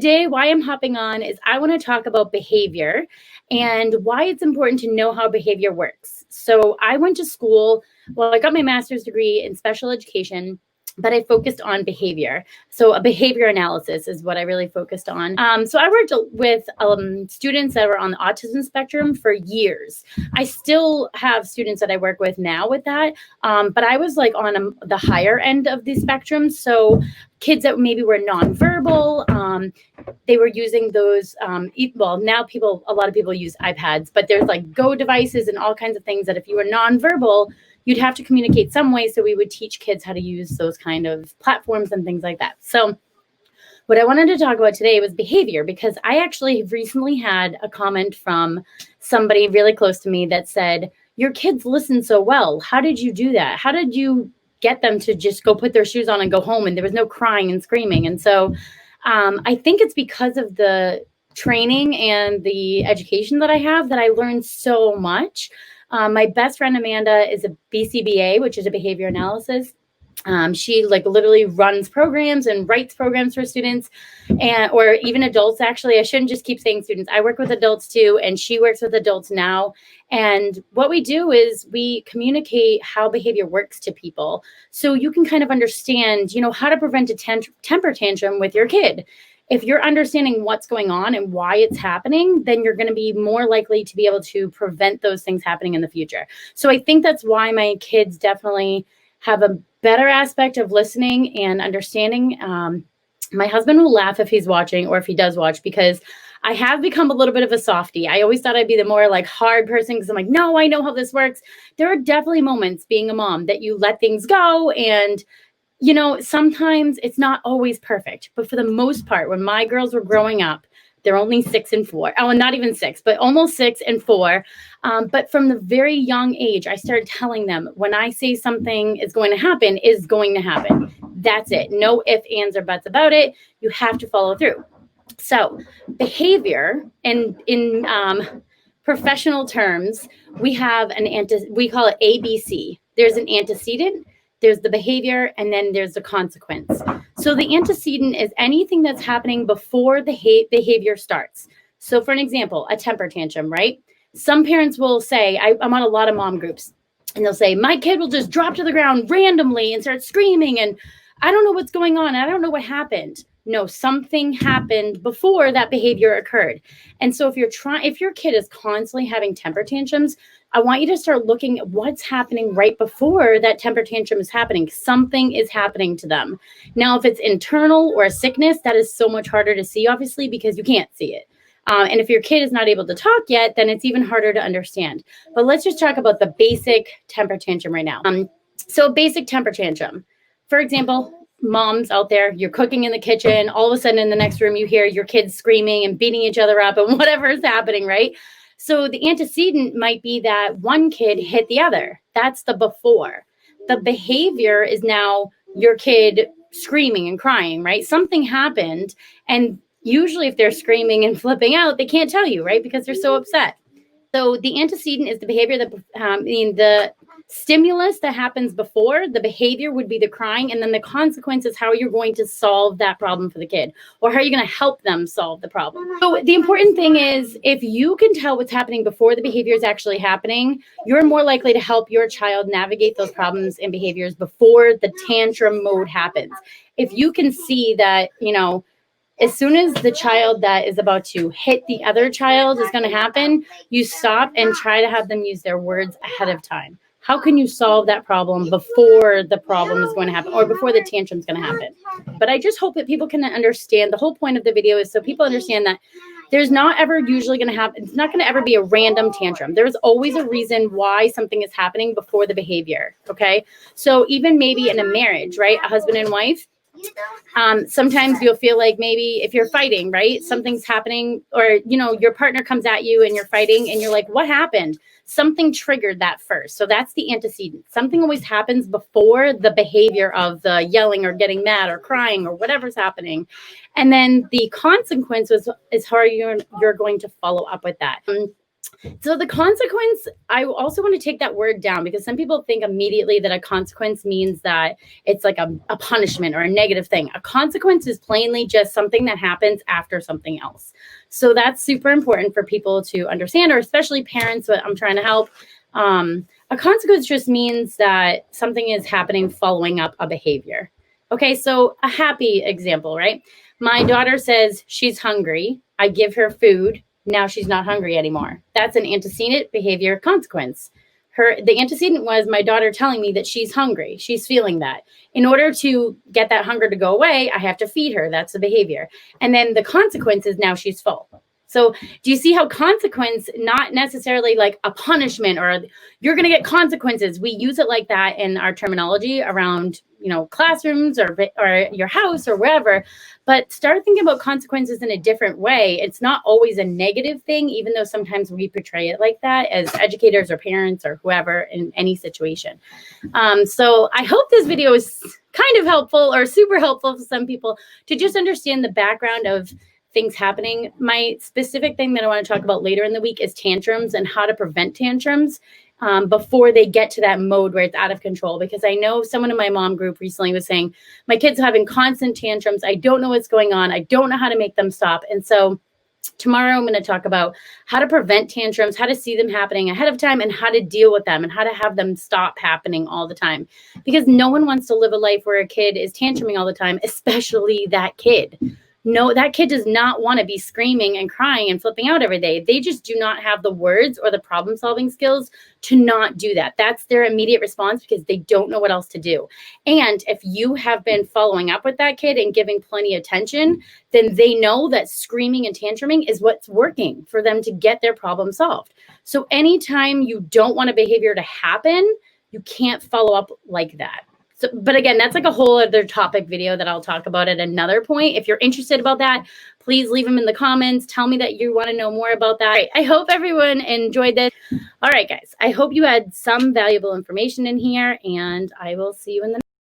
today, why I'm hopping on is I want to talk about behavior and why it's important to know how behavior works. So I went to school, I got my master's degree in special education, but I focused on behavior. So a behavior analysis is what I really focused on. So I worked with students that were on the autism spectrum for years. I still have students that I work with now with that, but I was like on the higher end of the spectrum. So kids that maybe were nonverbal, they were using those, now a lot of people use iPads, but there's like Go devices and all kinds of things that if you were nonverbal, you'd have to communicate some way. So we would teach kids how to use those kind of platforms and things like that. So what I wanted to talk about today was behavior, because I actually recently had a comment from somebody really close to me that said, your kids listen so well. How did you do that? How did you get them to just go put their shoes on and go home? And there was no crying and screaming. And so I think it's because of the training and the education that I have that I learned so much. My best friend, Amanda, is a BCBA, which is a behavior analysis. She like literally runs programs and writes programs for students or even adults. Actually, I shouldn't just keep saying students. I work with adults too, and she works with adults now. And what we do is we communicate how behavior works to people. So you can kind of understand, how to prevent a temper tantrum with your kid. If you're understanding what's going on and why it's happening, then you're going to be more likely to be able to prevent those things happening in the future. So I think that's why my kids definitely have a better aspect of listening and understanding. My husband will laugh if he's watching or if he does watch, because I have become a little bit of a softie. I always thought I'd be the more like hard person because I'm like, no, I know how this works. There are definitely moments being a mom that you let things go, and sometimes it's not always perfect, but for the most part, when my girls were growing up, they're only 6 and 4. Oh, not even 6, but almost 6 and 4. But from the very young age, I started telling them when I say something is going to happen, is going to happen. That's it. No ifs, ands, or buts about it. You have to follow through. So behavior, and in professional terms, we have we call it ABC. There's an antecedent, there's the behavior, and then there's the consequence. So the antecedent is anything that's happening before the behavior starts. So for an example, a temper tantrum, right? Some parents will say, I'm on a lot of mom groups, and they'll say, my kid will just drop to the ground randomly and start screaming, and I don't know what's going on. I don't know what happened. No, something happened before that behavior occurred. And so if your kid is constantly having temper tantrums, I want you to start looking at what's happening right before that temper tantrum is happening. Something is happening to them. Now, if it's internal or a sickness, that is so much harder to see, obviously, because you can't see it. And if your kid is not able to talk yet, then it's even harder to understand. But let's just talk about the basic temper tantrum right now. So basic temper tantrum. For example, moms out there, you're cooking in the kitchen, all of a sudden in the next room, you hear your kids screaming and beating each other up and whatever is happening, right? So the antecedent might be that one kid hit the other. That's the before. The behavior is now your kid screaming and crying, right? Something happened. And usually if they're screaming and flipping out, they can't tell you, right? Because they're so upset. So the antecedent is the behavior that, the stimulus that happens before. The behavior would be the crying, and then the consequence is how you're going to solve that problem for the kid, or how you're going to help them solve the problem. So the important thing is, if you can tell what's happening before the behavior is actually happening, you're more likely to help your child navigate those problems and behaviors before the tantrum mode happens. If you can see that, as soon as the child that is about to hit the other child is going to happen, you stop and try to have them use their words ahead of time. How can you solve that problem before the problem is going to happen, or before the tantrum is going to happen? But I just hope that people can understand. The whole point of the video is so people understand that there's not ever usually going to happen. It's not going to ever be a random tantrum. There's always a reason why something is happening before the behavior. Okay. So even maybe in a marriage, right? A husband and wife. Sometimes you'll feel like maybe if you're fighting, right? Something's happening, or, your partner comes at you and you're fighting and you're like, what happened? Something triggered that first. So that's the antecedent. Something always happens before the behavior of the yelling or getting mad or crying or whatever's happening. And then the consequence is how you're going to follow up with that. So the consequence, I also want to take that word down because some people think immediately that a consequence means that it's like a punishment or a negative thing. A consequence is plainly just something that happens after something else. So that's super important for people to understand, or especially parents, but I'm trying to help. A consequence just means that something is happening following up a behavior. Okay, so a happy example, right? My daughter says she's hungry. I give her food. Now she's not hungry anymore. That's an antecedent behavior consequence. The antecedent was my daughter telling me that she's hungry. She's feeling that. In order to get that hunger to go away, I have to feed her. That's the behavior. And then the consequence is now she's full. So do you see how consequence, not necessarily like a punishment or you're going to get consequences. We use it like that in our terminology around, classrooms or your house or wherever, but start thinking about consequences in a different way. It's not always a negative thing, even though sometimes we portray it like that as educators or parents or whoever in any situation. So I hope this video is kind of helpful or super helpful for some people to just understand the background of things happening. My specific thing that I want to talk about later in the week is tantrums and how to prevent tantrums before they get to that mode where it's out of control. Because I know someone in my mom group recently was saying, my kids are having constant tantrums. I don't know what's going on. I don't know how to make them stop. And so tomorrow I'm going to talk about how to prevent tantrums, how to see them happening ahead of time, and how to deal with them and how to have them stop happening all the time. Because no one wants to live a life where a kid is tantruming all the time, especially that kid. No, that kid does not want to be screaming and crying and flipping out every day. They just do not have the words or the problem solving skills to not do that. That's their immediate response because they don't know what else to do. And if you have been following up with that kid and giving plenty of attention, then they know that screaming and tantruming is what's working for them to get their problem solved. So anytime you don't want a behavior to happen, you can't follow up like that. So, but again, that's like a whole other topic video that I'll talk about at another point. If you're interested about that, please leave them in the comments. Tell me that you want to know more about that. I hope everyone enjoyed this. All right, guys, I hope you had some valuable information in here, and I will see you in the next.